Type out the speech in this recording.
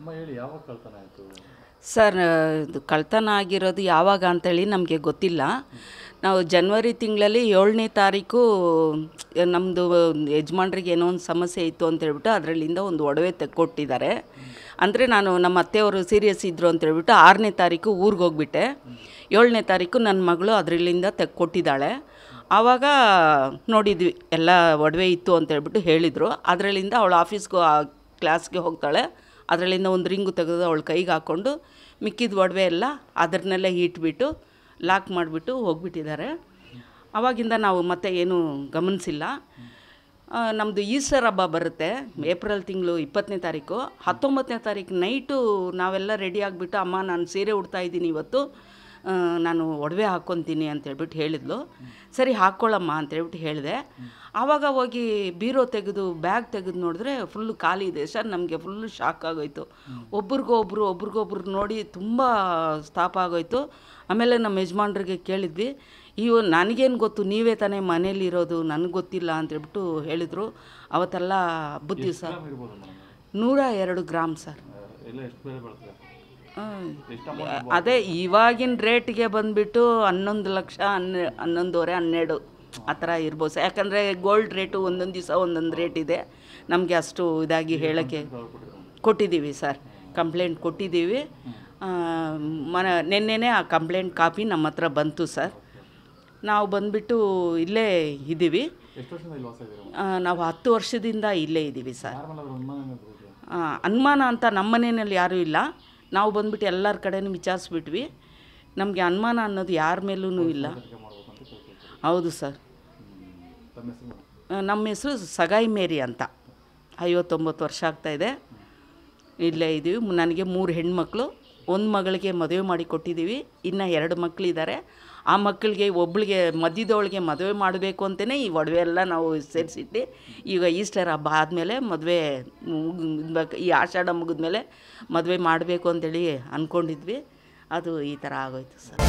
ಅಮ್ಮ ಹೇಳಿ, ಯಾವಾಗ ಕಳ್ತನ ಆಯಿತು ಸರ್? ಇದು ಕಳ್ತನ ಆಗಿರೋದು ಯಾವಾಗ ಅಂತೇಳಿ ನಮಗೆ ಗೊತ್ತಿಲ್ಲ. ನಾವು ಜನವರಿ ತಿಂಗಳಲ್ಲಿ 7ನೇ ತಾರೀಕು ನಮ್ಮದು ಯಜಮಾನ್ರಿಗೆ ಏನೋ ಒಂದು ಸಮಸ್ಯೆ ಇತ್ತು ಅಂತೇಳ್ಬಿಟ್ಟು ಅದರಲ್ಲಿಂದ ಒಂದು ಒಡವೆ ತೆಕ್ಕೊಟ್ಟಿದ್ದಾರೆ. ಅಂದರೆ ನಮ್ಮ ಅತ್ತೆಯವರು ಸೀರಿಯಸ್ ಇದ್ದರು ಅಂತೇಳ್ಬಿಟ್ಟು 6ನೇ ತಾರೀಕು ಊರಿಗೆ ಹೋಗ್ಬಿಟ್ಟೆ. 7ನೇ ತಾರೀಕು ನನ್ನ ಮಗಳು ಅದರಲ್ಲಿಂದ ತೆಕ್ಕೊಟ್ಟಿದ್ದಾಳೆ. ಆವಾಗ ನೋಡಿದ್ವಿ ಎಲ್ಲ ಒಡವೆ ಇತ್ತು ಅಂತೇಳ್ಬಿಟ್ಟು ಹೇಳಿದರು. ಅದರಲ್ಲಿಂದ ಅವಳು ಆಫೀಸ್ಗೆ ಕ್ಲಾಸ್ಗೆ ಹೋಗ್ತಾಳೆ. ಅದರಲ್ಲಿಂದ ಒಂದು ರಿಂಗು ತೆಗೆದು ಅವಳ ಕೈಗೆ ಹಾಕ್ಕೊಂಡು ಮಿಕ್ಕಿದ ಒಡವೆ ಎಲ್ಲ ಅದನ್ನೆಲ್ಲ ಇಟ್ಬಿಟ್ಟು ಲಾಕ್ ಮಾಡಿಬಿಟ್ಟು ಹೋಗ್ಬಿಟ್ಟಿದ್ದಾರೆ. ಆವಾಗಿಂದ ನಾವು ಮತ್ತೆ ಏನೂ ಗಮನಿಸಿಲ್ಲ. ನಮ್ಮದು ಈಸ್ಟರ್ ಹಬ್ಬ ಬರುತ್ತೆ ಏಪ್ರಿಲ್ ತಿಂಗಳು 20ನೇ ತಾರೀಕು. 19ನೇ ತಾರೀಕು ನೈಟು ನಾವೆಲ್ಲ ರೆಡಿ ಆಗಿಬಿಟ್ಟು, ಅಮ್ಮ ನಾನು ಸೀರೆ ಉಡ್ತಾಯಿದ್ದೀನಿ ಇವತ್ತು, ನಾನು ಒಡವೆ ಹಾಕ್ಕೊತೀನಿ ಅಂತೇಳ್ಬಿಟ್ಟು ಹೇಳಿದ್ಲು. ಸರಿ ಹಾಕ್ಕೊಳ್ಳಮ್ಮ ಅಂತೇಳ್ಬಿಟ್ಟು ಹೇಳಿದೆ. ಆವಾಗ ಹೋಗಿ ಬೀರೋ ತೆಗೆದು ಬ್ಯಾಗ್ ತೆಗೆದು ನೋಡಿದ್ರೆ ಫುಲ್ಲು ಖಾಲಿ ಇದೆ ಸರ್. ನಮಗೆ ಫುಲ್ಲು ಶಾಕ್ ಆಗೋಯ್ತು. ಒಬ್ರಿಗೊಬ್ರು ನೋಡಿ ತುಂಬ ತಾಪ ಆಗೋಯ್ತು. ಆಮೇಲೆ ನಮ್ಮ ಯಜಮಾನ್ರಿಗೆ ಕೇಳಿದ್ವಿ, ನನಗೇನು ಗೊತ್ತು, ನೀವೇ ತಾನೇ ಮನೇಲಿರೋದು, ನನಗೆ ಗೊತ್ತಿಲ್ಲ ಅಂತೇಳ್ಬಿಟ್ಟು ಹೇಳಿದರು. ಅವತ್ತೆಲ್ಲ ಬುದ್ಧಿ ಸರ್. 102 gram sir. ಅದೇ ಇವಾಗಿನ ರೇಟ್ಗೆ ಬಂದುಬಿಟ್ಟು 11 ಲಕ್ಷ, 11.5, 12 ಆ ಥರ ಇರ್ಬೋದು ಸರ್. ಯಾಕಂದರೆ ಗೋಲ್ಡ್ ರೇಟು ಒಂದೊಂದು ದಿವಸ ಒಂದೊಂದು ರೇಟ್ ಇದೆ. ನಮಗೆ ಅಷ್ಟು ಇದಾಗಿ ಹೇಳೋಕ್ಕೆ ಕೊಟ್ಟಿದ್ದೀವಿ ಸರ್. ಕಂಪ್ಲೇಂಟ್ ಕೊಟ್ಟಿದ್ದೀವಿ. ನೆನ್ನೆನೇ ಆ ಕಂಪ್ಲೇಂಟ್ ಕಾಪಿ ನಮ್ಮ ಹತ್ರ ಬಂತು ಸರ್. ನಾವು ಬಂದುಬಿಟ್ಟು ಇಲ್ಲೇ ಇದ್ದೀವಿ. ನಾವು 10 ವರ್ಷದಿಂದ ಇಲ್ಲೇ ಇದ್ದೀವಿ ಸರ್. ಅನುಮಾನ ಅಂತ ನಮ್ಮ ಮನೆಯಲ್ಲಿ ಯಾರೂ ಇಲ್ಲ. ನಾವು ಬಂದುಬಿಟ್ಟು ಎಲ್ಲರ ಕಡೆನೂ ವಿಚಾರಿಸ್ಬಿಟ್ವಿ. ನಮಗೆ ಅನುಮಾನ ಅನ್ನೋದು ಯಾರ ಮೇಲೂ ಇಲ್ಲ. ಹೌದು ಸರ್. ನಮ್ಮ ಹೆಸರು ಸಗಾಯಿ ಮೇರಿ ಅಂತ. 59 ವರ್ಷ ಆಗ್ತಾಯಿದೆ. ಇಲ್ಲೇ ಇದ್ದೀವಿ. ನನಗೆ 3 ಹೆಣ್ಮಕ್ಳು. ಒಂದು ಮಗಳಿಗೆ ಮದುವೆ ಮಾಡಿ ಕೊಟ್ಟಿದ್ದೀವಿ. ಇನ್ನು 2 ಮಕ್ಕಳಿದ್ದಾರೆ. ಆ ಮಕ್ಕಳಿಗೆ ಒಬ್ಬಳಿಗೆ ಮಧ್ಯದವಳಿಗೆ ಮದುವೆ ಮಾಡಬೇಕು ಅಂತಲೇ ಈ ಒಡವೆ ಎಲ್ಲ ನಾವು ಸೇರಿಸಿಟ್ಟು, ಈಗ ಈಸ್ಟರ್ ಹಬ್ಬ ಆದಮೇಲೆ ಮದುವೆ ಈ ಆಷಾಢ ಮುಗಿದ್ಮೇಲೆ ಮದುವೆ ಮಾಡಬೇಕು ಅಂತೇಳಿ ಅಂದ್ಕೊಂಡಿದ್ವಿ. ಅದು ಈ ಥರ ಆಗೋಯ್ತು ಸರ್.